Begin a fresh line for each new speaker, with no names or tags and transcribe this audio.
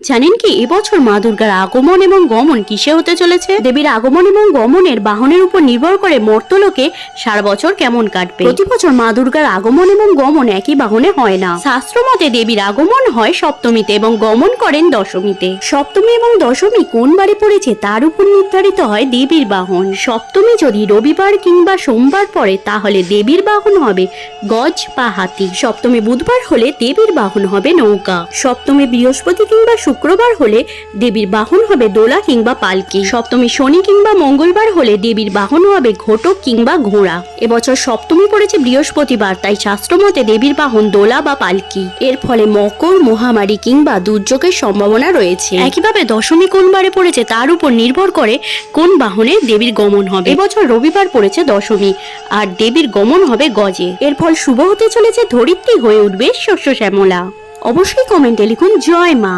জানেন কি এবছর মা দুর্গার আগমন এবং গমন কিসে হতে চলেছে? দেবীর আগমন এবং গমনের বাহনের উপর নির্ভর করে মর্তলোকে সারা বছর কেমন কাটবে। প্রতি বছর মা দুর্গার আগমন এবং গমন একই বাহনে হয় না। শাস্ত্র মতে দেবীর আগমন হয় সপ্তমীতে এবং গমন করেন দশমীতে। সপ্তমী এবং দশমী কোন বারে পড়েছে তার উপর নির্ধারিত হয় দেবীর বাহন। সপ্তমী যদি রবিবার কিংবা সোমবার পড়ে তাহলে দেবীর বাহন হবে গজ বা হাতি। সপ্তমী বুধবার হলে দেবীর বাহন হবে নৌকা। সপ্তমী বৃহস্পতি কিংবা শুক্রবার হলে দেবীর বাহন হবে দোলা কিংবা পালকি। সপ্তমী শনি কিংবা মঙ্গলবার হলে দেবীর বাহন হবে ঘটক কিংবা ঘোড়া। এবছর সপ্তমী পড়েছে বৃহস্পতিবার, তাই শাস্ত্রমতে দেবীর বাহন দোলা বা পালকি। এর ফলে মকর, মহামারী কিংবা দুর্যোগের সম্ভাবনা রয়েছে। একইভাবে দশমী কোন বারে পড়েছে তার উপর নির্ভর করে কোন বাহনে দেবীর গমন হবে। এবছর রবিবার পড়েছে দশমী আর দেবীর গমন হবে গজে। এর ফল শুভ হতে চলেছে, ধরিত্রী হয়ে উঠবে শস্য শ্যামলা। অবশ্যই কমেন্টে লিখুন জয় মা।